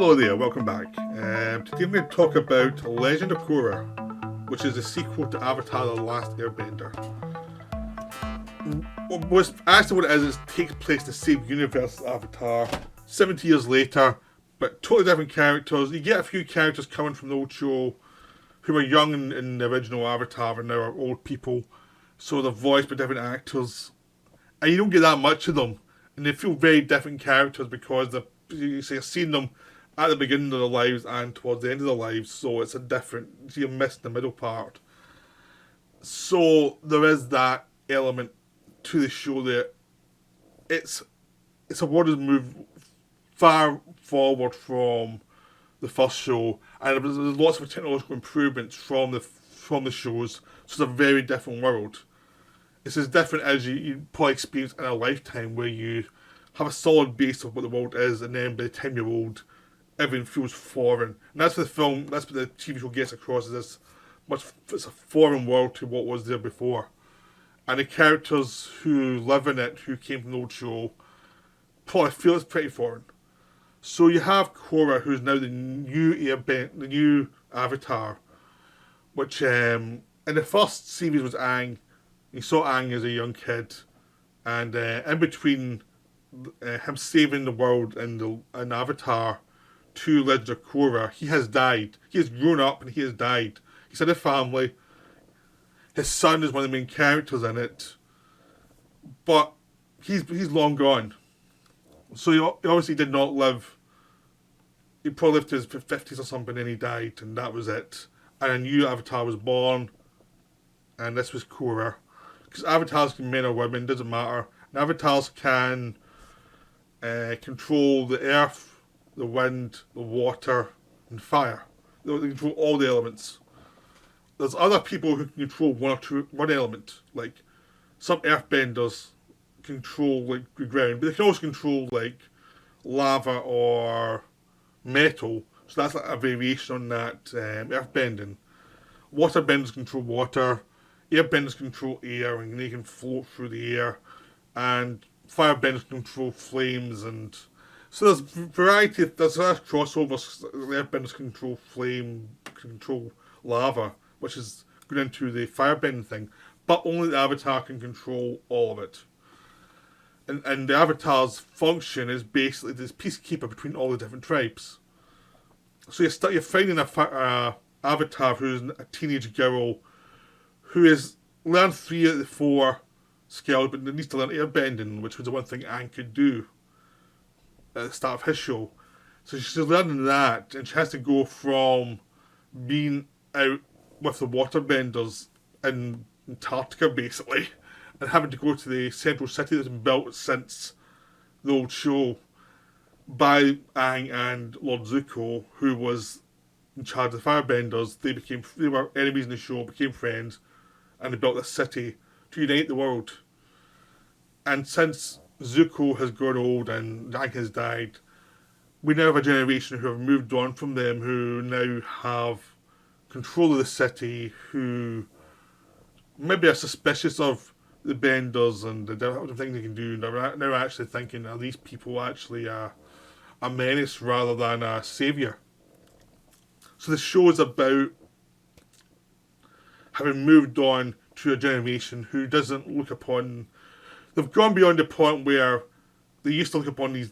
Hello there, welcome back. Today I'm going to talk about Legend of Korra, which is a sequel to Avatar The Last Airbender. What it is, it takes place in the same universe as Avatar, 70 years later, but totally different characters. You get a few characters coming from the old show who were young in the original Avatar and now are old people, so they're voiced by different actors. And you don't get that much of them, and they feel very different characters because you've seen them at the beginning of their lives and towards the end of their lives, so it's a different, so you're missing the middle part. So there is that element to the show that it's a world that's moved far forward from the first show, and there's lots of technological improvements from the shows, so it's a very different world. It's as different as you probably experience in a lifetime, where you have a solid base of what the world is, and then by the time you're old, everything feels foreign. And that's what the TV show gets across, is it's a foreign world to what was there before. And the characters who live in it, who came from the old show, probably feel it's pretty foreign. So you have Korra, who's now the new Avatar, which in the first series was Aang. You saw Aang as a young kid, and in between him saving the world in Avatar to Legend of Korra, he has died. He has grown up and he has died. He's had a family. His son is one of the main characters in it, but he's long gone. So he obviously did not live. He probably lived to his 50s or something, and he died, and that was it. And a new Avatar was born, and this was Korra. Because avatars can be men or women, doesn't matter. And avatars can control the earth, the wind, the water, and fire. They control all the elements. There's other people who can control one element. Like some earthbenders control like the ground, but they can also control like lava or metal. So that's like a variation on that earthbending. Waterbenders control water. Airbenders control air, and they can float through the air. And firebenders control flames, and so there's variety. There's crossovers. Airbenders control flame, control lava, which is going into the firebending thing. But only the Avatar can control all of it. And the Avatar's function is basically this peacekeeper between all the different tribes. So you're finding a Avatar who's a teenage girl who has learned 3 of the 4 skills, but needs to learn airbending, which was the one thing Aang could do at the start of his show. So she's learning that, and she has to go from being out with the waterbenders in Antarctica, basically, and having to go to the central city that's been built since the old show by Aang and Lord Zuko, who was in charge of the firebenders. They were enemies in the show, became friends, and they built this city to unite the world. And since Zuko has grown old and Aang has died, we now have a generation who have moved on from them, who now have control of the city, who maybe are suspicious of the benders and the different things they can do. They're now actually thinking, are these people actually a menace rather than a saviour? So the show is about having moved on to a generation who doesn't look upon... They've gone beyond the point where they used to look upon these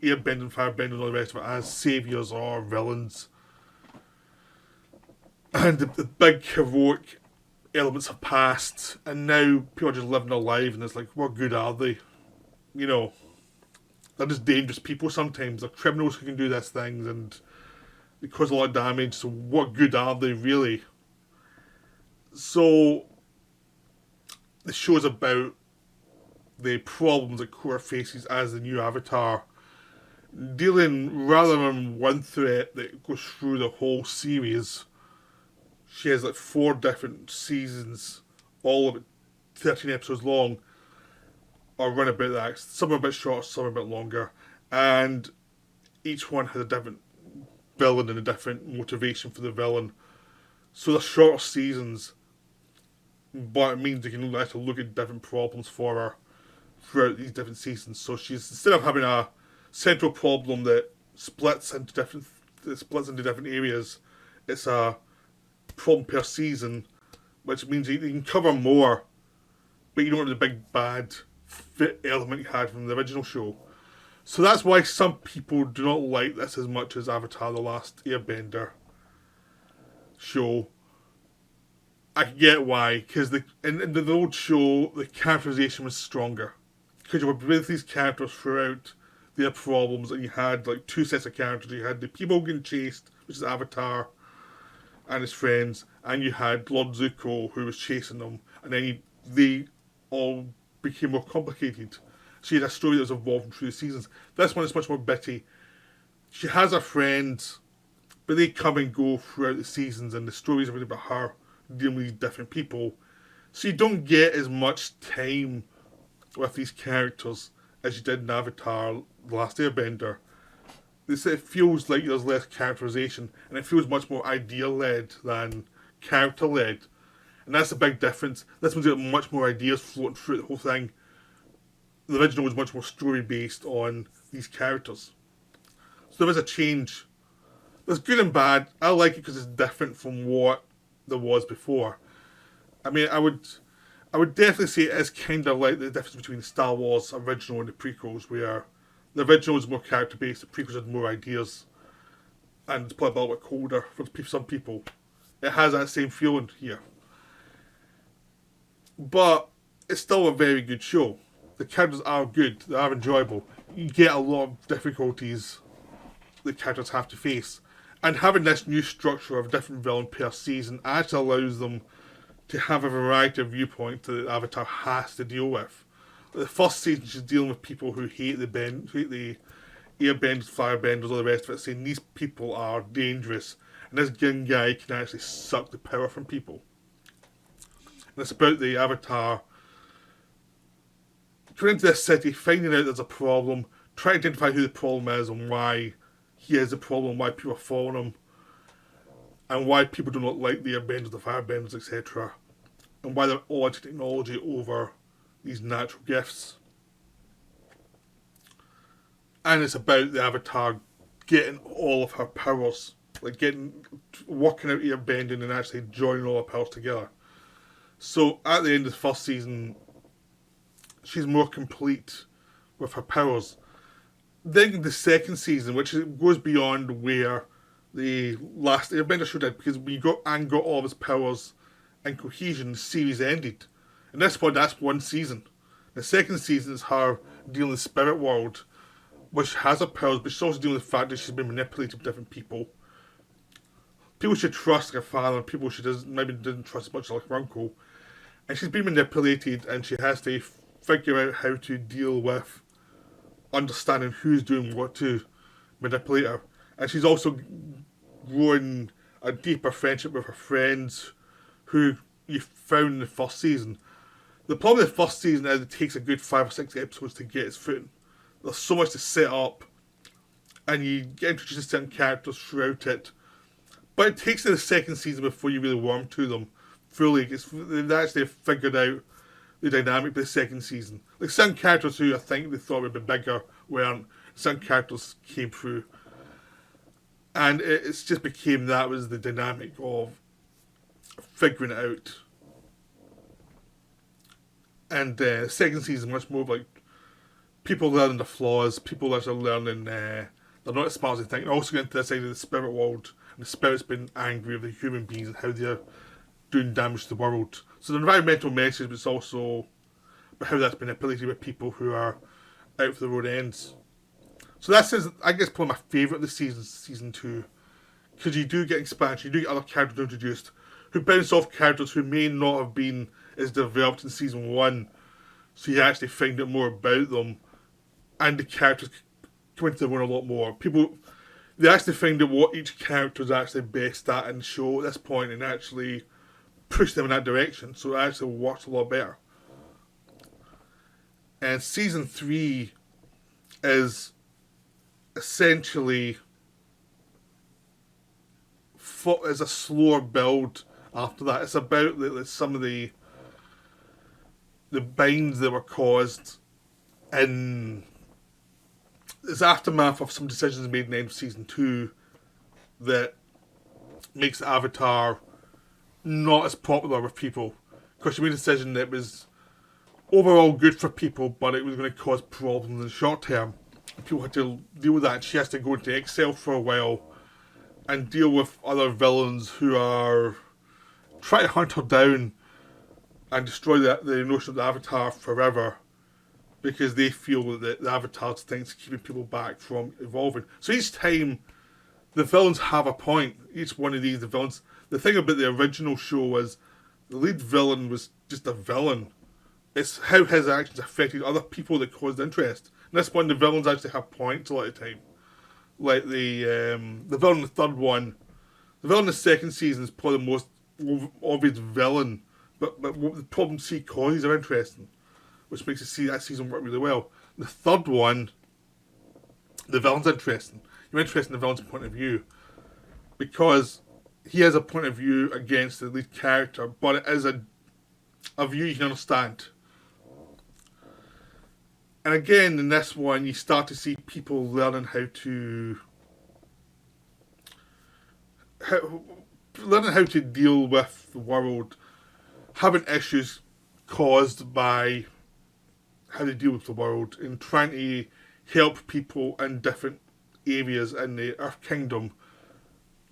airbending, firebending, and all the rest of it as saviours or villains. And the big heroic elements have passed, and now people are just living their lives, and it's like, what good are they? You know, they're just dangerous people sometimes. They're criminals who can do these things, and they cause a lot of damage, so what good are they really? So the show's about the problems that Korra faces as the new Avatar, dealing rather than one threat that goes through the whole series. She has like 4 different seasons, all of it 13 episodes long, or run about that. Some are a bit shorter, some are a bit longer, and each one has a different villain and a different motivation for the villain. So they're shorter seasons, but it means they can actually look at different problems for her throughout these different seasons. So she's, instead of having a central problem that splits into different areas. It's a problem per season, which means you can cover more, but you don't have the big bad fit element you had from the original show. So that's why some people do not like this as much as Avatar: The Last Airbender show. I can get why, because in the old show, the characterization was stronger. Because you were with these characters throughout their problems, and you had like two sets of characters. You had the people getting chased, which is Avatar and his friends, and you had Lord Zuko, who was chasing them, and then they all became more complicated. So you had a story that was evolving through the seasons. This one is much more bitty. She has her friends, but they come and go throughout the seasons, and the stories are really about her dealing with these different people. So you don't get as much time with these characters as you did in Avatar: The Last Airbender. It feels like there's less characterization, and it feels much more idea-led than character-led. And that's a big difference. This one's got much more ideas floating through the whole thing. The original was much more story-based on these characters. So there is a change. There's good and bad. I like it because it's different from what there was before. I mean, I would definitely say it is kind of like the difference between the Star Wars original and the prequels, where the original was more character based, the prequels had more ideas, and it's probably a little bit colder for some people. It has that same feeling here, but it's still a very good show. The characters are good, they are enjoyable. You get a lot of difficulties the characters have to face. And having this new structure of different villain per season actually allows them to have a variety of viewpoints that Avatar has to deal with. The first season, she's dealing with people who hate the airbenders, firebenders, all the rest of it, saying these people are dangerous, and this young guy can actually suck the power from people. And it's about the Avatar coming into this city, finding out there's a problem, trying to identify who the problem is and why he is the problem, why people are following him, and why people do not like the airbenders, the firebenders, etc. And why they're all into technology over these natural gifts. And it's about the Avatar getting all of her powers, like working out airbending and actually joining all her powers together. So at the end of the first season, she's more complete with her powers. Then the second season, which goes beyond where the Last Airbender show did, because we got all of his powers and cohesion, the series ended. And this point, that's one season. The second season is her dealing with the spirit world, which has her powers, but she's also dealing with the fact that she's been manipulated by different people. People she trusts like her father, and people she maybe didn't trust as much like her uncle. And she's been manipulated, and she has to figure out how to deal with understanding who's doing what to manipulate her. And she's also growing a deeper friendship with her friends who you found in the first season. The problem with the first season is it takes a good 5 or 6 episodes to get its footing. There's so much to set up, and you get introduced to certain characters throughout it. But it takes to the second season before you really warm to them fully. They've actually figured out the dynamic of the second season. Like some characters who I think they thought would be bigger weren't. Some characters came through. And it's just became that was the dynamic of figuring it out. And the second season much more like people learning the flaws, people that are learning they're not as smart as they think. Also getting to this side of the spirit world, and the spirit's been angry with the human beings and how they're doing damage to the world. So the environmental message, but it's also about how that's manipulated with people who are out for the road ends. So that's, I guess, probably my favourite of the season 2. Because you do get expansion, you do get other characters introduced who bounce off characters who may not have been as developed in season 1. So you actually find out more about them, and the characters come into their own a lot more. They actually find out what each character is actually best at in the show at this point, and actually push them in that direction. So it actually works a lot better. And season 3 is essentially is a slower build after that. It's about some of the binds that were caused in it's aftermath of some decisions made in the end of season 2 that makes Avatar not as popular with people, because she made a decision that was overall good for people, but it was going to cause problems in the short term. People had to deal with that. She has to go into exile for a while and deal with other villains who are trying to hunt her down and destroy the notion of the Avatar forever, because they feel that the Avatar's thing's keeping people back from evolving. So each time, the villains have a point. Each one of these, the villains. The thing about the original show was the lead villain was just a villain. It's how his actions affected other people that caused interest. And this one, the villains actually have points a lot of the time. Like the villain in the third one, the villain in the second season is probably the most obvious villain. But what the problems he causes are interesting, which makes it see that season work really well. The third one, the villain's interesting. You're interested in the villain's point of view, because he has a point of view against the lead character, but it is a view you can understand. And again, in this one, you start to see people learning how to deal with the world, having issues caused by how they deal with the world, and trying to help people in different areas in the Earth Kingdom,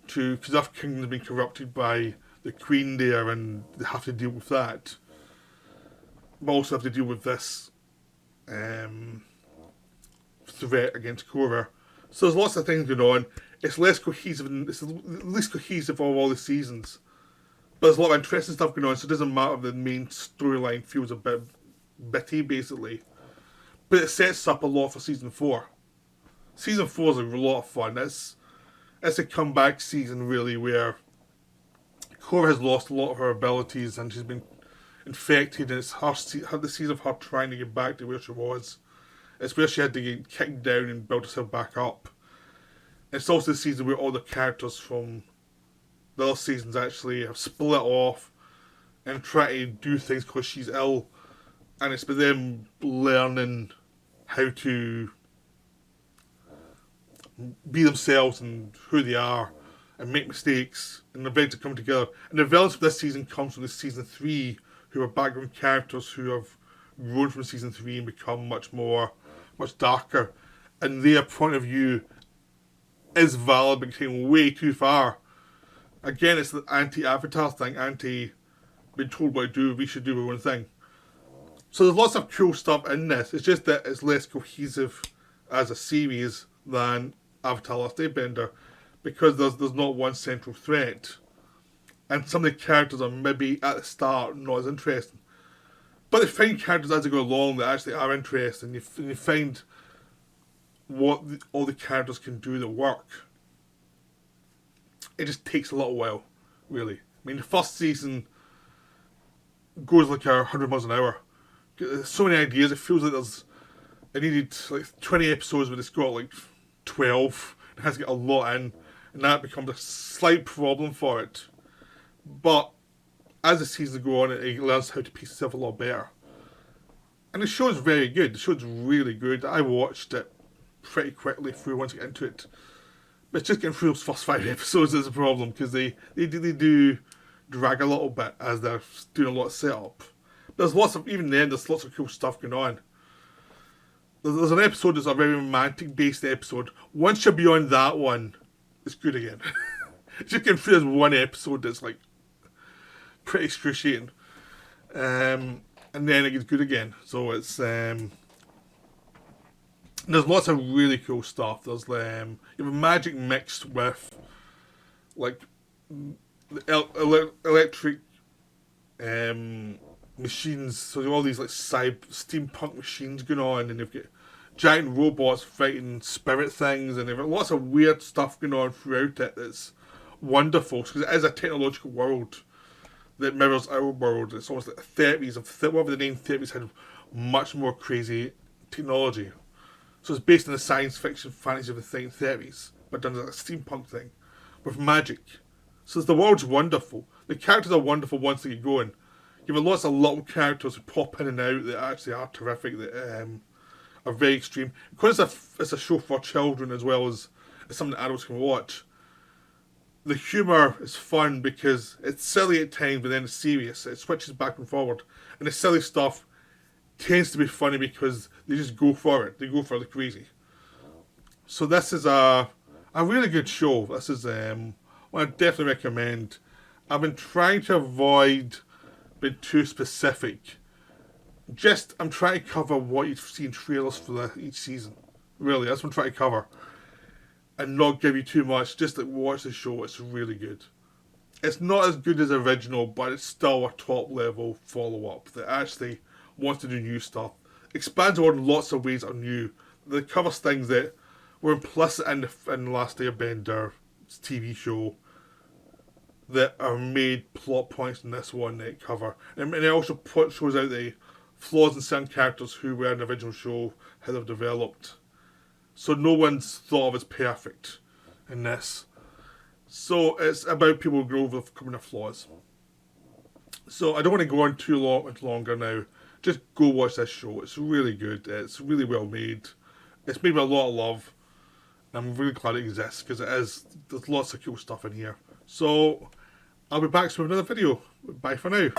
because Earth Kingdom has been corrupted by the Queen there, and they have to deal with that. But also have to deal with this threat against Korra. So there's lots of things going on. It's less cohesive, it's the least cohesive of all the seasons. But there's a lot of interesting stuff going on, so it doesn't matter if the main storyline feels a bit bitty, basically. But it sets up a lot for season 4. Season 4 is a lot of fun. It's a comeback season, really, where Korra has lost a lot of her abilities and she's been infected, and it's the season of her trying to get back to where she was. It's where she had to get kicked down and build herself back up. It's also the season where all the characters from the other seasons actually have split off and try to do things because she's ill, and it's by them learning how to be themselves and who they are and make mistakes and eventually come together. And the villains of this season comes from the season 3, who are background characters who have grown from season 3 and become much darker. And their point of view is valid but taken way too far. Again, it's the anti-Avatar thing, being told what to do, we should do our own thing. So there's lots of cool stuff in this. It's just that it's less cohesive as a series than Avatar Last Airbender, because there's not one central threat. And some of the characters are maybe at the start not as interesting. But they find characters as they go along that actually are interesting. And you find what all the characters can do that work. It just takes a little while, really. I mean, the first season goes like 100 miles an hour. There's so many ideas. It feels like it needed like 20 episodes, but it's got like 12. It has to get a lot in, and that becomes a slight problem for it. But as the seasons go on, it learns how to piece itself a lot better. And the show's very good. The show's really good. I watched it pretty quickly through once I get into it. But it's just getting through those first 5 episodes is a problem, because they do drag a little bit as they're doing a lot of setup. But there's lots of cool stuff going on. There's an episode that's a very romantic based episode. Once you're beyond that one, it's good again. It's just getting through this one episode that's like pretty excruciating. And then it gets good again. So it's there's lots of really cool stuff. There's you have magic mixed with like electric machines. So you have all these like steampunk machines going on, and you've got giant robots fighting spirit things, and they've got lots of weird stuff going on throughout it that's wonderful, because it is a technological world that mirrors our world. It's almost like the 30s, whatever the name 30s had much more crazy technology. So it's based on the science fiction fantasy of the 30s, but done as a steampunk thing with magic. So the world's wonderful. The characters are wonderful once they get going. You have lots of little characters who pop in and out that actually are terrific, that are very extreme. Because it's a show for children as well as it's something that adults can watch. The humour is fun because it's silly at times, but then it's serious. It switches back and forward, and the silly stuff tends to be funny because they just go for it. They go for the crazy. So this is a really good show. This is one I definitely recommend. I've been trying to avoid being too specific. I'm trying to cover what you've seen trailers for each season. Really, that's what I'm trying to cover. And not give you too much. Just like watch the show. It's really good. It's not as good as the original, but it's still a top level follow up that actually wants to do new stuff. Expands on lots of ways that are new. That covers things that were implicit in the Last Airbender TV show that are made plot points in this one that cover. And it also shows out the flaws in certain characters who were in the original show, how they've developed. So no one's thought of as perfect in this. So it's about people who grow overcoming their flaws. So I don't want to go on too much longer now. Just go watch this show. It's really good. It's really well made. It's made with a lot of love. I'm really glad it exists because there's lots of cool stuff in here. So I'll be back with another video. Bye for now.